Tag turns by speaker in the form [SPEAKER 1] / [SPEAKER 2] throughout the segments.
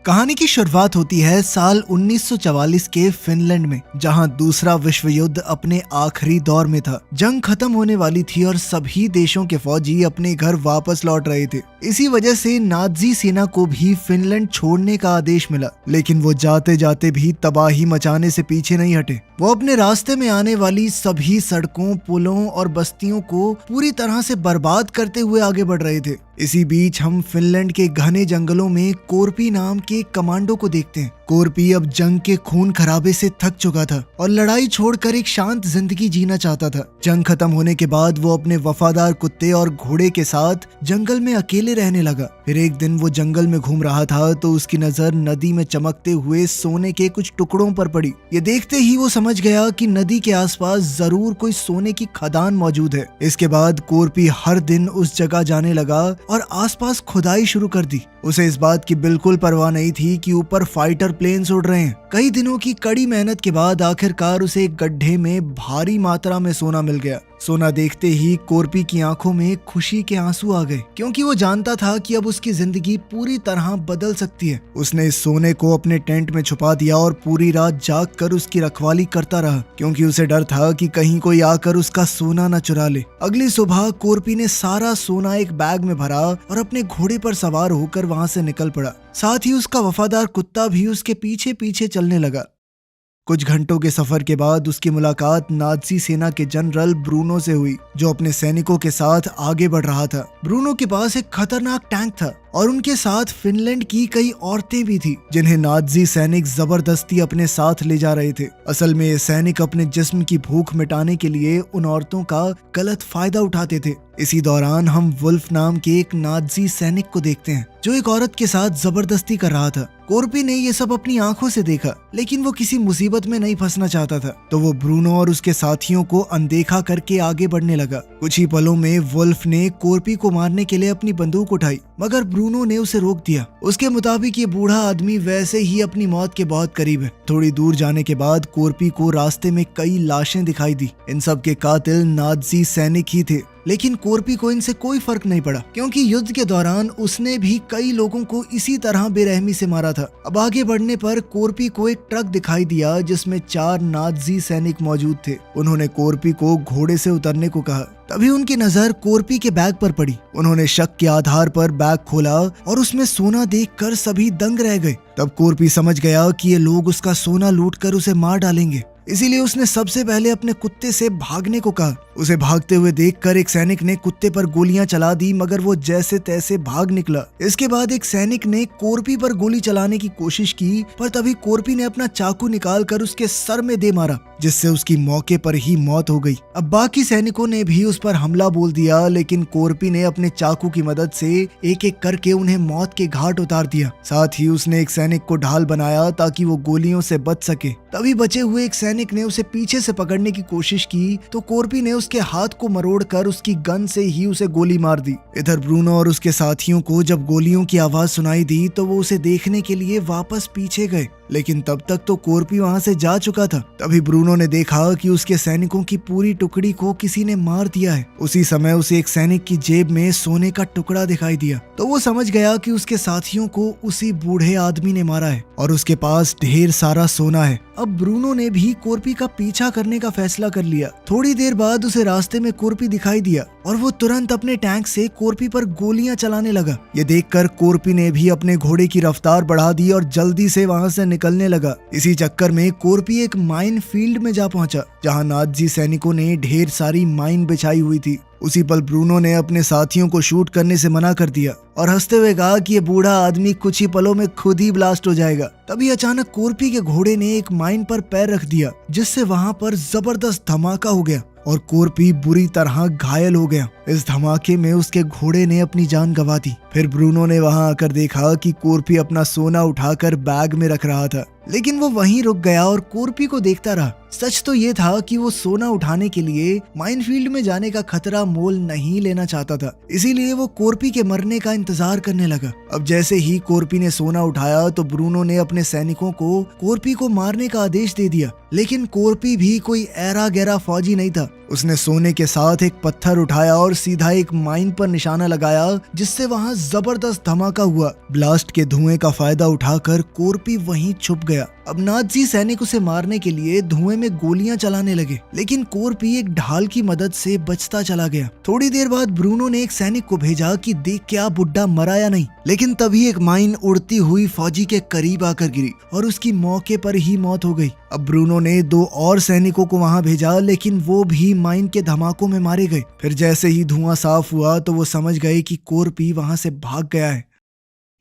[SPEAKER 1] कहानी की शुरुआत होती है साल 1944 के फिनलैंड में, जहां दूसरा विश्व युद्ध अपने आखिरी दौर में था। जंग खत्म होने वाली थी और सभी देशों के फौजी अपने घर वापस लौट रहे थे। इसी वजह से नाजी सेना को भी फिनलैंड छोड़ने का आदेश मिला, लेकिन वो जाते जाते भी तबाही मचाने से पीछे नहीं हटे। वो अपने रास्ते में आने वाली सभी सड़कों, पुलों और बस्तियों को पूरी तरह से बर्बाद करते हुए आगे बढ़ रहे थे। इसी बीच हम फिनलैंड के घने जंगलों में कोरपी नाम के कमांडो को देखते हैं। कोरपी अब जंग के खून खराबे से थक चुका था और लड़ाई छोड़कर एक शांत जिंदगी जीना चाहता था। जंग खत्म होने के बाद वो अपने वफादार कुत्ते और घोड़े के साथ जंगल में अकेले रहने लगा। फिर एक दिन वो जंगल में घूम रहा था तो उसकी नजर नदी में चमकते हुए सोने के कुछ टुकड़ों पर पड़ी। ये देखते ही वो समझ गया कि नदी के आसपास जरूर कोई सोने की खदान मौजूद है। इसके बाद कोरपी हर दिन उस जगह जाने लगा और आसपास खुदाई शुरू कर दी। उसे इस बात की बिल्कुल परवाह नहीं थी कि ऊपर फाइटर प्लेन्स उड़ रहे हैं। कई दिनों की कड़ी मेहनत के बाद आखिरकार उसे एक गड्ढे में भारी मात्रा में सोना मिल गया। सोना देखते ही कोरपी की आंखों में खुशी के आंसू आ गए, क्योंकि वो जानता था कि अब उसकी जिंदगी पूरी तरह बदल सकती है। उसने इस सोने को अपने टेंट में छुपा दिया और पूरी रात जाग कर उसकी रखवाली करता रहा, क्योंकि उसे डर था कि कहीं कोई आकर उसका सोना न चुरा ले। अगली सुबह कोरपी ने सारा सोना एक बैग में भरा और अपने घोड़े पर सवार होकर वहां से निकल पड़ा। साथ ही उसका वफादार कुत्ता भी उसके पीछे पीछे चलने लगा। कुछ घंटों के सफर के बाद उसकी मुलाकात नाजी सेना के जनरल ब्रूनो से हुई, जो अपने सैनिकों के साथ आगे बढ़ रहा था। ब्रूनो के पास एक खतरनाक टैंक था और उनके साथ फिनलैंड की कई औरतें भी थी, जिन्हें नाजी सैनिक जबरदस्ती अपने साथ ले जा रहे थे। असल में ये सैनिक अपने जिस्म की भूख मिटाने के लिए उन औरतों का गलत फायदा उठाते थे। इसी दौरान हम वुल्फ नाम के एक नाजी सैनिक को देखते हैं, जो एक औरत के साथ जबरदस्ती कर रहा था। कोरपी ने ये सब अपनी आंखों से देखा, लेकिन वो किसी मुसीबत में नहीं फंसना चाहता था, तो वो ब्रूनो और उसके साथियों को अनदेखा करके आगे बढ़ने लगा। कुछ ही पलों में वुल्फ ने कोरपी को मारने के लिए अपनी बंदूक उठाई, मगर ब्रूनो ने उसे रोक दिया। उसके मुताबिक ये बूढ़ा आदमी वैसे ही अपनी मौत के बहुत करीब है। थोड़ी दूर जाने के बाद कोरपी को रास्ते में कई लाशें दिखाई दी। इन सब के कातिल नाजी सैनिक ही थे, लेकिन कोरपी को इनसे कोई फर्क नहीं पड़ा, क्योंकि युद्ध के दौरान उसने भी कई लोगों को इसी तरह बेरहमी से मारा था। अब आगे बढ़ने पर कोरपी को एक ट्रक दिखाई दिया जिसमें 4 नाजी सैनिक मौजूद थे। उन्होंने कोरपी को घोड़े से उतरने को कहा। तभी उनकी नजर कोरपी के बैग पर पड़ी। उन्होंने शक के आधार पर बैग खोला और उसमें सोना देखकर सभी दंग रह गए। तब कोरपी समझ गया कि ये लोग उसका सोना लूटकर उसे मार डालेंगे, इसीलिए उसने सबसे पहले अपने कुत्ते से भागने को कहा। उसे भागते हुए देखकर एक सैनिक ने कुत्ते पर गोलियां चला दी, मगर वो जैसे तैसे भाग निकला। इसके बाद एक सैनिक ने कोरपी पर गोली चलाने की कोशिश की, पर तभी कोरपी ने अपना चाकू निकालकर उसके सर में दे मारा, जिससे उसकी मौके पर ही मौत हो गई। अब बाकी सैनिकों ने भी उस पर हमला बोल दिया, लेकिन कोरपी ने अपने चाकू की मदद से एक एक करके उन्हें मौत के घाट उतार दिया। साथ ही उसने एक सैनिक को ढाल बनाया ताकि वो गोलियों से बच सके। तभी बचे हुए एक सैनिक ने उसे पीछे से पकड़ने की कोशिश की, तो कोरपी ने उसके हाथ को मरोड़कर उसकी गन से ही उसे गोली मार दी। इधर ब्रूनो और उसके साथियों को जब गोलियों की आवाज सुनाई दी तो वो उसे देखने के लिए वापस पीछे गए, लेकिन तब तक तो कोरपी वहां से जा चुका था। तभी ब्रूनो ने देखा कि उसके सैनिकों की पूरी टुकड़ी को किसी ने मार दिया है। उसी समय उसे एक सैनिक की जेब में सोने का टुकड़ा दिखाई दिया, तो वो समझ गया कि उसके साथियों को उसी बूढ़े आदमी ने मारा है और उसके पास ढेर सारा सोना है। अब ब्रूनो ने भी कोरपी का पीछा करने का फैसला कर लिया। थोड़ी देर बाद उसे रास्ते में कोरपी दिखाई दिया और वो तुरंत अपने टैंक से कोरपी पर गोलियां चलाने लगा। ये देखकर कोरपी ने भी अपने घोड़े की रफ्तार बढ़ा दी और जल्दी से वहां से निकलने लगा। इसी चक्कर में कोरपी एक माइन फील्ड में जा पहुंचा, जहां नाजी सैनिकों ने ढेर सारी माइन बिछाई हुई थी। उसी पल ब्रूनो ने अपने साथियों को शूट करने से मना कर दिया और हंसते हुए कहा कि ये बूढ़ा आदमी कुछ ही पलों में खुद ही ब्लास्ट हो जाएगा। तभी अचानक कोरपी के घोड़े ने एक माइन पर पैर रख दिया, जिससे वहां पर जबरदस्त धमाका हो गया और कोरपी बुरी तरह घायल हो गया। इस धमाके में उसके घोड़े ने अपनी जान गंवा दी। फिर ब्रूनो ने वहां आकर देखा कि कोरपी अपना सोना उठाकर बैग में रख रहा था। लेकिन वो वहीं रुक गया और कोरपी को देखता रहा। सच तो ये था कि वो सोना उठाने के लिए माइनफील्ड में जाने का खतरा मोल नहीं लेना चाहता था, इसीलिए वो कोरपी के मरने का इंतजार करने लगा। अब जैसे ही कोरपी ने सोना उठाया तो ब्रूनो ने अपने सैनिकों को कोरपी को मारने का आदेश दे दिया, लेकिन कोरपी भी कोई ऐरा गैरा फौजी नहीं था। उसने सोने के साथ एक पत्थर उठाया और सीधा एक माइन पर निशाना लगाया, जिससे वहां जबरदस्त धमाका हुआ। ब्लास्ट के धुएं का फायदा उठाकर कोरपी वहीं छुप गया। अब नाजी सैनिक उसे मारने के लिए धुएं में गोलियां चलाने लगे, लेकिन कोरपी एक ढाल की मदद से बचता चला गया। थोड़ी देर बाद ब्रूनो ने एक सैनिक को भेजा कि देख क्या बुड्ढा मरा या नहीं, लेकिन तभी एक माइन उड़ती हुई फौजी के करीब आकर गिरी और उसकी मौके पर ही मौत हो गई। अब ब्रूनो ने 2 और सैनिकों को वहां भेजा, लेकिन वो भी माइन के धमाकों में मारे गए। फिर जैसे ही धुआं साफ हुआ तो वो समझ गए कि कोरपी वहां से भाग गया है।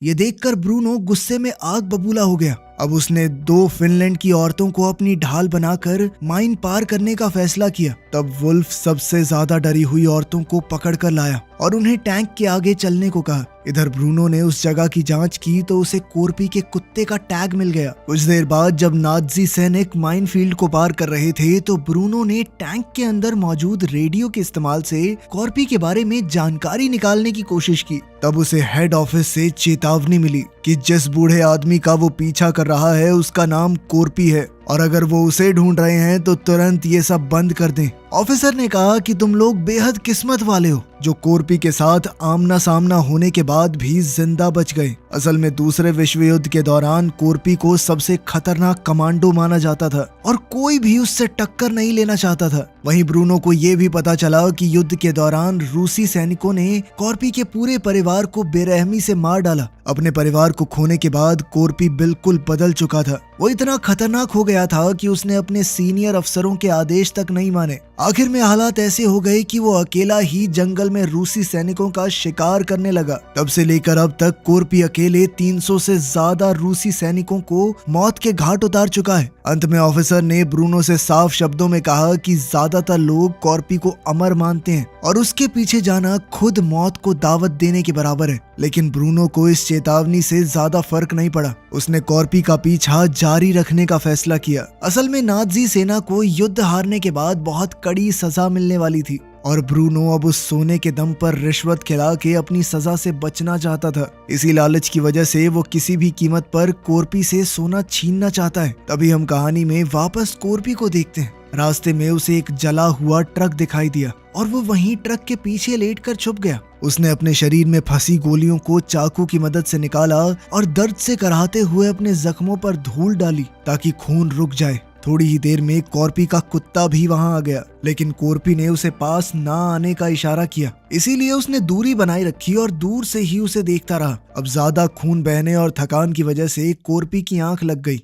[SPEAKER 1] ये देखकर ब्रूनो गुस्से में आग बबूला हो गया। अब उसने 2 फिनलैंड की औरतों को अपनी ढाल बनाकर माइन पार करने का फैसला किया। तब वुल्फ सबसे ज्यादा डरी हुई औरतों को पकड़ कर लाया और उन्हें टैंक के आगे चलने को कहा। इधर ब्रूनो ने उस जगह की जांच की तो उसे कोरपी के कुत्ते का टैग मिल गया। कुछ देर बाद जब नाजी सैनिक माइनफील्ड को पार कर रहे थे तो ब्रूनो ने टैंक के अंदर मौजूद रेडियो के इस्तेमाल से कोरपी के बारे में जानकारी निकालने की कोशिश की। तब उसे हेड ऑफिस से चेतावनी मिली कि जिस बूढ़े आदमी का वो पीछा कर रहा है उसका नाम कोरपी है और अगर वो उसे ढूंढ रहे हैं तो तुरंत ये सब बंद कर दें। ऑफिसर ने कहा कि तुम लोग बेहद किस्मत वाले हो जो कोरपी के साथ आमना सामना होने के बाद भी जिंदा बच गए। असल में दूसरे विश्व युद्ध के दौरान कोरपी को सबसे खतरनाक कमांडो माना जाता था और कोई भी उससे टक्कर नहीं लेना चाहता था। वहीं ब्रूनो को ये भी पता चला कि युद्ध के दौरान रूसी सैनिकों ने कोरपी के पूरे परिवार को बेरहमी से मार डाला। अपने परिवार को खोने के बाद कोरपी बिल्कुल बदल चुका था। वो इतना खतरनाक हो गया था कि उसने अपने सीनियर अफसरों के आदेश तक नहीं माने। आखिर में हालात ऐसे हो गए कि वो अकेला ही जंगल में रूसी सैनिकों का शिकार करने लगा। तब से लेकर अब तक कोरपी अकेले 300 से ज्यादा रूसी सैनिकों को मौत के घाट उतार चुका है। अंत में ऑफिसर ने ब्रूनो से साफ शब्दों में कहा कि ज्यादातर लोग कोरपी को अमर मानते हैं और उसके पीछे जाना खुद मौत को दावत देने के बराबर है। लेकिन ब्रूनो को इस चेतावनी से ज्यादा फर्क नहीं पड़ा। उसने कोरपी का पीछा जारी रखने का फैसला किया। असल में नाजी सेना को युद्ध हारने के बाद बहुत कड़ी सजा मिलने वाली थी और ब्रूनो अब उस सोने के दम पर रिश्वत खिला के अपनी सजा से बचना चाहता था। इसी लालच की वजह से वो किसी भी कीमत पर कोरपी से सोना छीनना चाहता है। तभी हम कहानी में वापस कोरपी को देखते हैं। रास्ते में उसे एक जला हुआ ट्रक दिखाई दिया और वो वहीं ट्रक के पीछे लेटकर छुप गया। उसने अपने शरीर में फंसी गोलियों को चाकू की मदद से निकाला और दर्द से कराहते हुए अपने जख्मों पर धूल डाली ताकि खून रुक जाए। थोड़ी ही देर में कोरपी का कुत्ता भी वहां आ गया, लेकिन कोरपी ने उसे पास ना आने का इशारा किया, इसीलिए उसने दूरी बनाए रखी और दूर से ही उसे देखता रहा। अब ज्यादा खून बहने और थकान की वजह से कोरपी की आंख लग गई।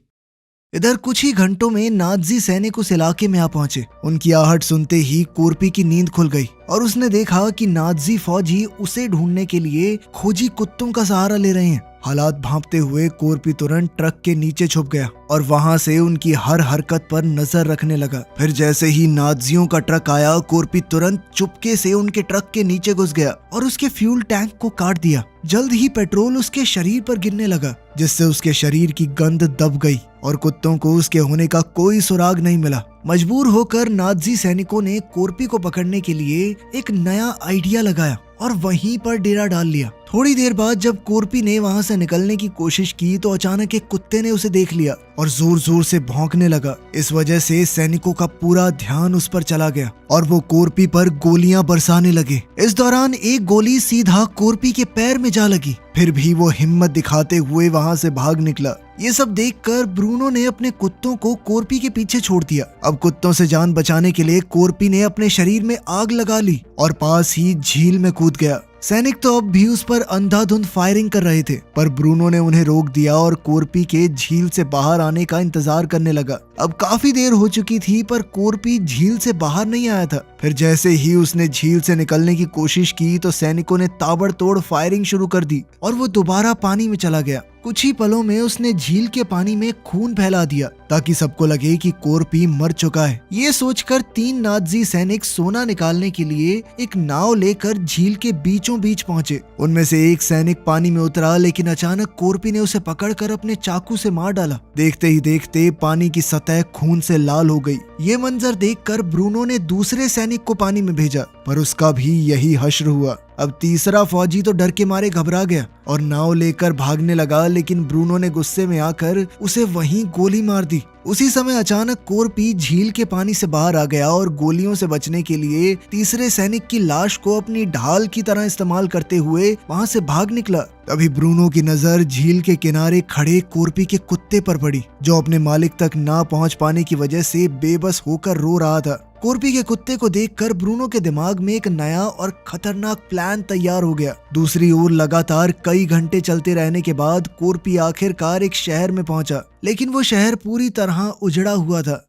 [SPEAKER 1] इधर कुछ ही घंटों में नाजी सैनिक उस इलाके में आ पहुंचे। उनकी आहट सुनते ही कोरपी की नींद खुल गई और उसने देखा कि नाजी फौजी उसे ढूंढने के लिए खोजी कुत्तों का सहारा ले रहे हैं। हालात भांपते हुए कोरपी तुरंत ट्रक के नीचे छुप गया और वहां से उनकी हर हरकत पर नजर रखने लगा। फिर जैसे ही नाजियों का ट्रक आया, कोरपी तुरंत चुपके से उनके ट्रक के नीचे घुस गया और उसके फ्यूल टैंक को काट दिया। जल्द ही पेट्रोल उसके शरीर पर गिरने लगा, जिससे उसके शरीर की गंध दब गई और कुत्तों को उसके होने का कोई सुराग नहीं मिला। मजबूर होकर नाजी सैनिकों ने कोरपी को पकड़ने के लिए एक नया आइडिया लगाया और वहीं पर डेरा डाल लिया। थोड़ी देर बाद जब कोरपी ने वहां से निकलने की कोशिश की तो अचानक एक कुत्ते ने उसे देख लिया और जोर जोर से भौंकने लगा। इस वजह से सैनिकों का पूरा ध्यान उस पर चला गया और वो कोरपी पर गोलियां बरसाने लगे। इस दौरान एक गोली सीधा कोरपी के पैर में जा लगी, फिर भी वो हिम्मत दिखाते हुए वहां से भाग निकला। ये सब देखकर ब्रूनो ने अपने कुत्तों को कोरपी के पीछे छोड़ दिया। अब कुत्तों से जान बचाने के लिए कोरपी ने अपने शरीर में आग लगा ली और पास ही झील में कूद गया। सैनिक तो अब भी उस पर अंधाधुंध फायरिंग कर रहे थे, पर ब्रूनो ने उन्हें रोक दिया और कोरपी के झील से बाहर आने का इंतजार करने लगा। अब काफी देर हो चुकी थी पर कोरपी झील से बाहर नहीं आया था। फिर जैसे ही उसने झील से निकलने की कोशिश की तो सैनिकों ने ताबड़तोड़ फायरिंग शुरू कर दी और वो दोबारा पानी में चला गया। कुछ ही पलों में उसने झील के पानी में खून फैला दिया ताकि सबको लगे कि कोरपी मर चुका है। ये सोचकर 3 नाज़ी सैनिक सोना निकालने के लिए एक नाव लेकर झील के बीचों बीच पहुंचे। उनमें से एक सैनिक पानी में उतरा, लेकिन अचानक कोरपी ने उसे पकड़कर अपने चाकू से मार डाला। देखते ही देखते पानी की सतह खून से लाल हो गई। ये मंजर देखकर ब्रूनो ने दूसरे सैनिक को पानी में भेजा, पर उसका भी यही हश्र हुआ। अब तीसरा फौजी तो डर के मारे घबरा गया और नाव लेकर भागने लगा, लेकिन ब्रूनो ने गुस्से में आकर उसे वहीं गोली मार दी। उसी समय अचानक कोरपी झील के पानी से बाहर आ गया और गोलियों से बचने के लिए तीसरे सैनिक की लाश को अपनी ढाल की तरह इस्तेमाल करते हुए वहां से भाग निकला। तभी ब्रूनो की नजर झील के किनारे खड़े कोरपी के कुत्ते पर पड़ी, जो अपने मालिक तक ना पहुंच पाने की वजह से बेबस होकर रो रहा था। कोरपी के कुत्ते को देखकर ब्रूनो के दिमाग में एक नया और खतरनाक प्लान तैयार हो गया। दूसरी ओर लगातार कई घंटे चलते रहने के बाद कोरपी आखिरकार एक शहर में पहुंचा, लेकिन वो शहर पूरी तरह उजड़ा हुआ था।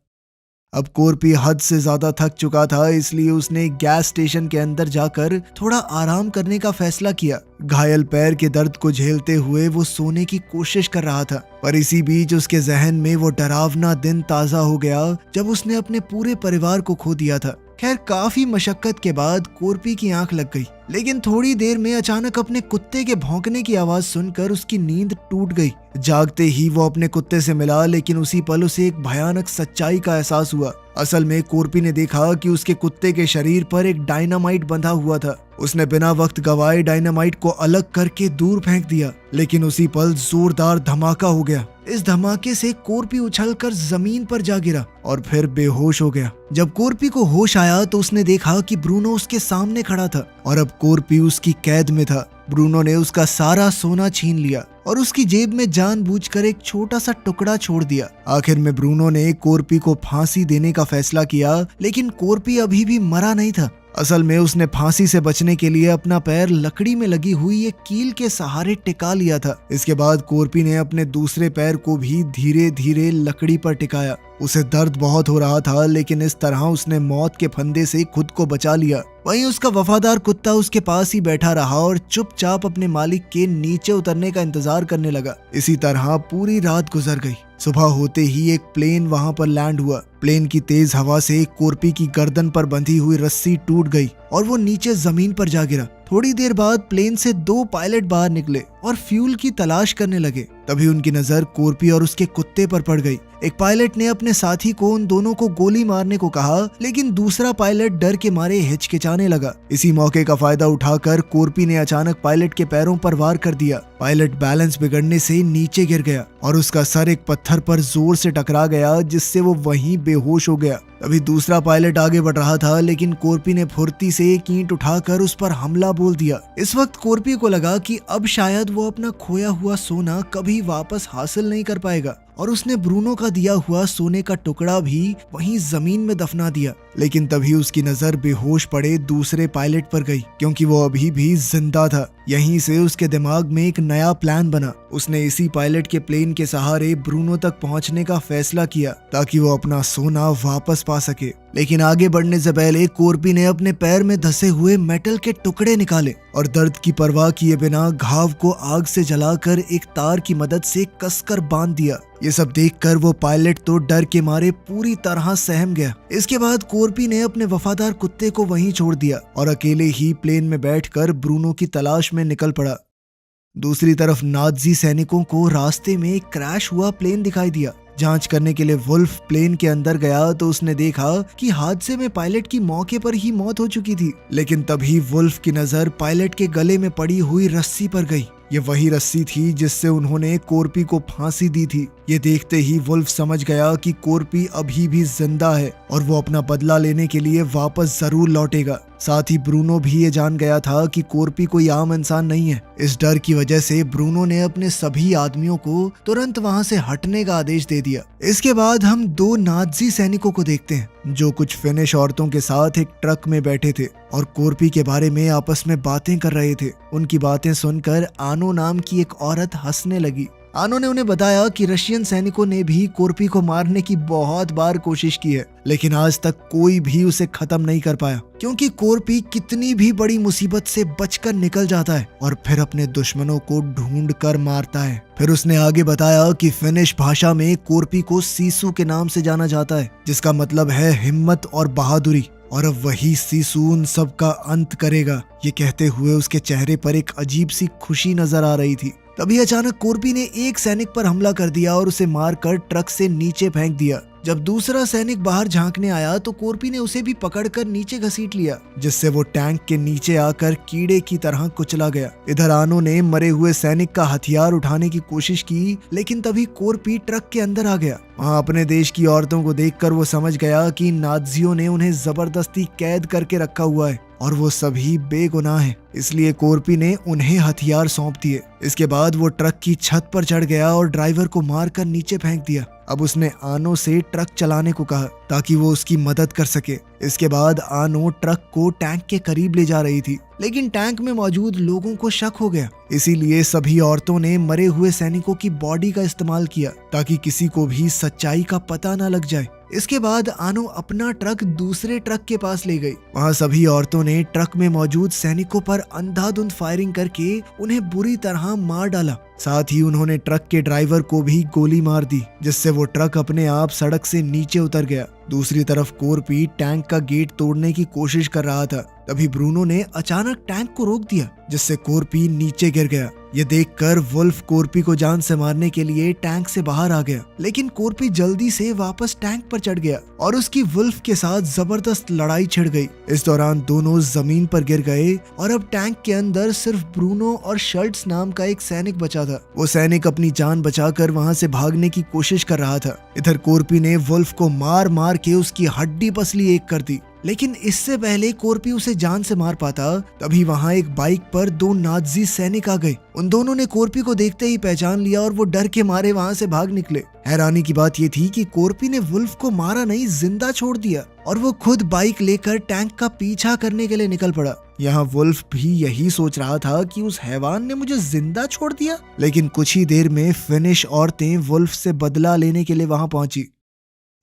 [SPEAKER 1] अब कोरपी हद से ज्यादा थक चुका था, इसलिए उसने गैस स्टेशन के अंदर जाकर थोड़ा आराम करने का फैसला किया। घायल पैर के दर्द को झेलते हुए वो सोने की कोशिश कर रहा था, पर इसी बीच उसके जहन में वो डरावना दिन ताजा हो गया जब उसने अपने पूरे परिवार को खो दिया था। खैर, काफी मशक्कत के बाद कोरपी की आंख लग गई, लेकिन थोड़ी देर में अचानक अपने कुत्ते के भौंकने की आवाज सुनकर उसकी नींद टूट गई। जागते ही वो अपने कुत्ते से मिला, लेकिन उसी पल उसे एक भयानक सच्चाई का एहसास हुआ। असल में कोरपी ने देखा कि उसके कुत्ते के शरीर पर एक डायनामाइट बंधा हुआ था। उसने बिना वक्त गवाए डायनामाइट को अलग करके दूर फेंक दिया, लेकिन उसी पल जोरदार धमाका हो गया। इस धमाके से कोरपी उछलकर जमीन पर जा गिरा और फिर बेहोश हो गया। जब कोरपी को होश आया तो उसने देखा कि ब्रूनो उसके सामने खड़ा था और अब कोरपी उसकी कैद में था। ब्रूनो ने उसका सारा सोना छीन लिया और उसकी जेब में जानबूझकर एक छोटा सा टुकड़ा छोड़ दिया। आखिर में ब्रूनो ने कोरपी को फांसी देने का फैसला किया, लेकिन कोरपी अभी भी मरा नहीं था। असल में उसने फांसी से बचने के लिए अपना पैर लकड़ी में लगी हुई एक कील के सहारे टिका लिया था। इसके बाद कोरपी ने अपने दूसरे पैर को भी धीरे धीरे लकड़ी पर टिकाया। उसे दर्द बहुत हो रहा था, लेकिन इस तरह उसने मौत के फंदे से खुद को बचा लिया। वहीं उसका वफादार कुत्ता उसके पास ही बैठा रहा और चुपचाप अपने मालिक के नीचे उतरने का इंतजार करने लगा। इसी तरह पूरी रात गुजर गई। सुबह होते ही एक प्लेन वहां पर लैंड हुआ। प्लेन की तेज हवा से कोरपी की गर्दन पर बंधी हुई रस्सी टूट गई और वो नीचे जमीन पर जा गिरा। थोड़ी देर बाद प्लेन से 2 पायलट बाहर निकले और फ्यूल की तलाश करने लगे। तभी उनकी नजर कोरपी और उसके कुत्ते पर पड़ गई। एक पायलट ने अपने साथी को उन दोनों को गोली मारने को कहा, लेकिन दूसरा पायलट डर के मारे हिचकिचाने लगा। इसी मौके का फायदा उठाकर कोरपी ने अचानक पायलट के पैरों पर वार कर दिया। पायलट बैलेंस बिगड़ने से नीचे गिर गया और उसका सर एक पत्थर पर जोर से टकरा गया, जिससे वो वहीं बेहोश हो गया। अभी दूसरा पायलट आगे बढ़ रहा था, लेकिन कोरपी ने फुर्ती से एक ईंट उठाकर उस पर हमला बोल दिया। इस वक्त कोरपी को लगा कि अब शायद वो अपना खोया हुआ सोना कभी वापस हासिल नहीं कर पाएगा, और उसने ब्रूनो का दिया हुआ सोने का टुकड़ा भी वहीं जमीन में दफना दिया। लेकिन तभी उसकी नजर बेहोश पड़े दूसरे पायलट पर गई, क्योंकि वो अभी भी जिंदा था। यहीं से उसके दिमाग में एक नया प्लान बना। उसने इसी पायलट के प्लेन के सहारे ब्रूनो तक पहुंचने का फैसला किया ताकि वो अपना सोना वापस पा सके। लेकिन आगे बढ़ने से पहले कोरपी ने अपने पैर में धसे हुए मेटल के टुकड़े निकाले और दर्द की परवाह किए बिना घाव को आग से जलाकर एक तार की मदद से कसकर बांध दिया। ये सब देखकर वो पायलट तो डर के मारे पूरी तरह सहम गया। इसके बाद कोरपी ने अपने वफादार कुत्ते को वहीं छोड़ दिया और अकेले ही प्लेन में बैठकर ब्रूनो की तलाश में निकल पड़ा। दूसरी तरफ नाज़ी सैनिकों को रास्ते में एक क्रैश हुआ प्लेन दिखाई दिया। जांच करने के लिए वुल्फ प्लेन के अंदर गया तो उसने देखा कि हादसे में पायलट की मौके पर ही मौत हो चुकी थी। लेकिन तभी वुल्फ की नजर पायलट के गले में पड़ी हुई रस्सी पर गई। ये वही रस्सी थी जिससे उन्होंने कोरपी को फांसी दी थी। ये देखते ही वुल्फ समझ गया कि कोरपी अभी भी जिंदा है और वो अपना बदला लेने के लिए वापस जरूर लौटेगा। साथ ही ब्रूनो भी ये जान गया था कि कोरपी कोई आम इंसान नहीं है। इस डर की वजह से ब्रूनो ने अपने सभी आदमियों को तुरंत वहां से हटने का आदेश दे दिया। इसके बाद हम 2 नाज़ी सैनिकों को देखते हैं जो कुछ फिनिश औरतों के साथ एक ट्रक में बैठे थे और कोरपी के बारे में आपस में बातें कर रहे थे। उनकी बातें सुनकर आनो नाम की एक औरत हंसने लगी आनो ने उन्हें बताया कि रशियन सैनिकों ने भी कोर्पी को मारने की बहुत बार कोशिश की है, लेकिन आज तक कोई भी उसे खत्म नहीं कर पाया, क्योंकि कोर्पी कितनी भी बड़ी मुसीबत से बचकर निकल जाता है और फिर अपने दुश्मनों को ढूंढ कर मारता है। फिर उसने आगे बताया कि फिनिश भाषा में कोर्पी को सीसू के नाम से जाना जाता है, जिसका मतलब है हिम्मत और बहादुरी, और अब वही सीसू उन सब का अंत करेगा। ये कहते हुए उसके चेहरे पर एक अजीब सी खुशी नजर आ रही थी। तभी अचानक कोर्पी ने एक सैनिक पर हमला कर दिया और उसे मारकर ट्रक से नीचे फेंक दिया। जब दूसरा सैनिक बाहर झांकने आया तो कोर्पी ने उसे भी पकड़कर नीचे घसीट लिया, जिससे वो टैंक के नीचे आकर कीड़े की तरह कुचला गया। इधर आनो ने मरे हुए सैनिक का हथियार उठाने की कोशिश की, लेकिन तभी कोर्पी ट्रक के अंदर आ गया। वहाँ अपने देश की औरतों को देखकर वो समझ गया कि नाज़ियों ने उन्हें जबरदस्ती कैद करके रखा हुआ है और वो सभी बेगुनाह हैं। इसलिए कोर्पी ने उन्हें हथियार सौंप दिए। इसके बाद वो ट्रक की छत पर चढ़ गया और ड्राइवर को मारकर नीचे फेंक दिया। अब उसने आनो से ट्रक चलाने को कहा ताकि वो उसकी मदद कर सके। इसके बाद आनो ट्रक को टैंक के करीब ले जा रही थी, लेकिन टैंक में मौजूद लोगों को शक हो गया। इसीलिए सभी औरतों ने मरे हुए सैनिकों की बॉडी का इस्तेमाल किया ताकि किसी को भी सच्चाई का पता न लग जाए। इसके बाद आनो अपना ट्रक दूसरे ट्रक के पास ले गई। वहाँ सभी औरतों ने ट्रक में मौजूद सैनिकों पर अंधाधुंध फायरिंग करके उन्हें बुरी तरह मार डाला। साथ ही उन्होंने ट्रक के ड्राइवर को भी गोली मार दी, जिससे वो ट्रक अपने आप सड़क से नीचे उतर गया। दूसरी तरफ कोर्पी टैंक का गेट तोड़ने की कोशिश कर रहा था। तभी ब्रूनो ने अचानक टैंक को रोक दिया, जिससे कोर्पी नीचे गिर गया। ये देखकर वुल्फ कोर्पी को जान से मारने के लिए टैंक से बाहर आ गया, लेकिन कोर्पी जल्दी से वापस टैंक पर चढ़ गया और उसकी वुल्फ के साथ जबरदस्त लड़ाई छिड़ गई। इस दौरान दोनों जमीन पर गिर गए और अब टैंक के अंदर सिर्फ ब्रूनो और शल्ट्स नाम का एक सैनिक बचा था। वो सैनिक अपनी जान बचाकर वहां से भागने की कोशिश कर रहा था। इधर कोर्पी ने वुल्फ को मार मार के उसकी हड्डी पसली एक कर दी, लेकिन इससे पहले कोर्पी उसे जान से मार पाता तभी वहां एक बाइक पर दो नाज़ी सैनिक आ गए। उन दोनों ने कोर्पी को देखते ही पहचान लिया और वो डर के मारे वहां से भाग निकले। हैरानी की बात ये थी कि कोर्पी ने वुल्फ को मारा नहीं, जिंदा छोड़ दिया और वो खुद बाइक लेकर टैंक का पीछा करने के लिए निकल पड़ा। यहाँ वुल्फ भी यही सोच रहा था कि उस हैवान ने मुझे जिंदा छोड़ दिया। लेकिन कुछ ही देर में फिनिश औरतें वुल्फ से बदला लेने के लिए वहां पहुंची।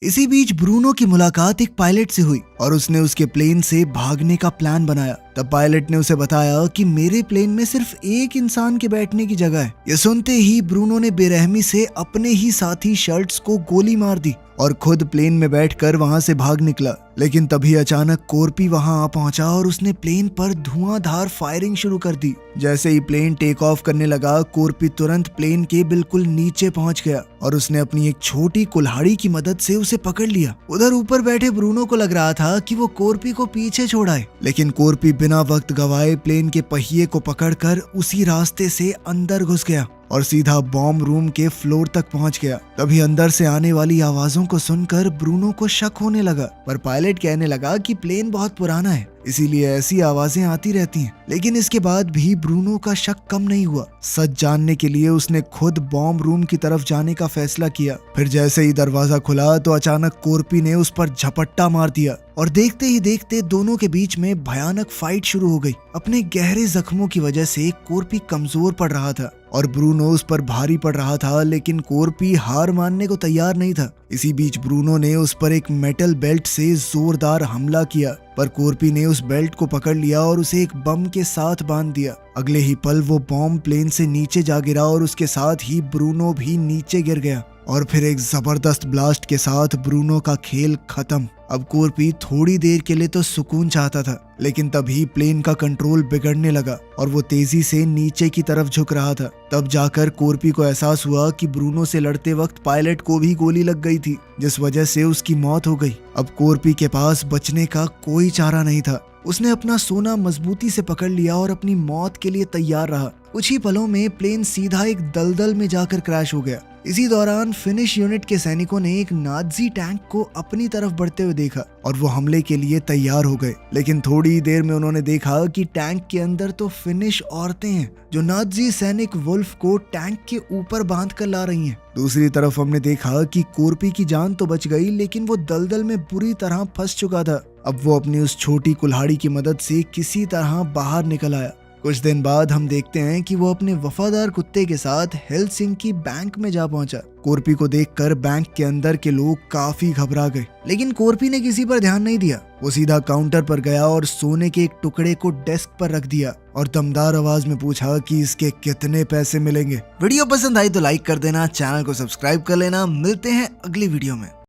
[SPEAKER 1] इसी बीच ब्रूनो की मुलाकात एक पायलट से हुई और उसने उसके प्लेन से भागने का प्लान बनाया। तब पायलट ने उसे बताया कि मेरे प्लेन में सिर्फ एक इंसान के बैठने की जगह है। ये सुनते ही ब्रूनो ने बेरहमी से अपने ही साथी शर्ट्स को गोली मार दी और खुद प्लेन में बैठकर वहां से भाग निकला। लेकिन तभी अचानक कोर्पी वहां आ पहुंचा और उसने प्लेन पर धुआंधार फायरिंग शुरू कर दी। जैसे ही प्लेन टेक ऑफ करने लगा, कोर्पी तुरंत प्लेन के बिल्कुल नीचे पहुंच गया और उसने अपनी एक छोटी कुल्हाड़ी की मदद से उसे पकड़ लिया। उधर ऊपर बैठे ब्रूनो को लग रहा था कि वो कोर्पी को पीछे छोड़ाए, लेकिन कोर्पी बिना वक्त गवाए प्लेन के पहिए को पकड़कर उसी रास्ते से अंदर घुस गया और सीधा बॉम्ब रूम के फ्लोर तक पहुंच गया। तभी अंदर से आने वाली आवाजों को सुनकर ब्रूनो को शक होने लगा, पर पायलट कहने लगा कि प्लेन बहुत पुराना है, इसीलिए ऐसी आवाजें आती रहती हैं। लेकिन इसके बाद भी ब्रूनो का शक कम नहीं हुआ। सच जानने के लिए उसने खुद बॉम्ब रूम की तरफ जाने का फैसला किया। फिर जैसे ही दरवाजा खुला तो अचानक कोर्पी ने उस पर झपट्टा मार दिया और देखते ही देखते दोनों के बीच में भयानक फाइट शुरू हो गई। अपने गहरे जख्मों की वजह से कोर्पी कमजोर पड़ रहा था और ब्रूनो उस पर भारी पड़ रहा था, लेकिन कोर्पी हार मानने को तैयार नहीं था। इसी बीच ब्रूनो ने उस पर एक मेटल बेल्ट से जोरदार हमला किया, पर कोर्पी ने उस बेल्ट को पकड़ लिया और उसे एक बम के साथ बांध दिया। अगले ही पल वो बॉम्ब प्लेन से नीचे जा गिरा और उसके साथ ही ब्रूनो भी नीचे गिर गया और फिर एक जबरदस्त ब्लास्ट के साथ ब्रूनो का खेल खत्म। अब कोर्पी थोड़ी देर के लिए तो सुकून चाहता था, लेकिन तभी प्लेन का कंट्रोल बिगड़ने लगा और वो तेजी से नीचे की तरफ झुक रहा था। तब जाकर कोर्पी को एहसास हुआ कि ब्रूनो से लड़ते वक्त पायलट को भी गोली लग गई थी, जिस वजह से उसकी मौत हो गई। अब कोर्पी के पास बचने का कोई चारा नहीं था। उसने अपना सोना मजबूती से पकड़ लिया और अपनी मौत के लिए तैयार रहा। कुछ ही पलों में प्लेन सीधा एक दलदल में जाकर क्रैश हो गया। इसी दौरान फिनिश यूनिट के सैनिकों ने एक नाज़ी टैंक को अपनी तरफ बढ़ते हुए देखा और वो हमले के लिए तैयार हो गए। लेकिन थोड़ी देर में उन्होंने देखा कि टैंक के अंदर तो फिनिश औरतें हैं जो नाज़ी सैनिक वुल्फ को टैंक के ऊपर बांध कर ला रही हैं। दूसरी तरफ हमने देखा कि कोर्पी की जान तो बच गई, लेकिन वो दलदल में बुरी तरह फंस चुका था। अब वो अपनी उस छोटी कुल्हाड़ी की मदद से किसी तरह बाहर निकल आया। कुछ दिन बाद हम देखते हैं कि वो अपने वफादार कुत्ते के साथ हेलसिंकी बैंक में जा पहुंचा। कोर्पी को देखकर बैंक के अंदर के लोग काफी घबरा गए, लेकिन कोर्पी ने किसी पर ध्यान नहीं दिया। वो सीधा काउंटर पर गया और सोने के एक टुकड़े को डेस्क पर रख दिया और दमदार आवाज में पूछा कि इसके कितने पैसे मिलेंगे। वीडियो पसंद आई तो लाइक कर देना, चैनल को सब्सक्राइब कर लेना। मिलते हैं अगली वीडियो में।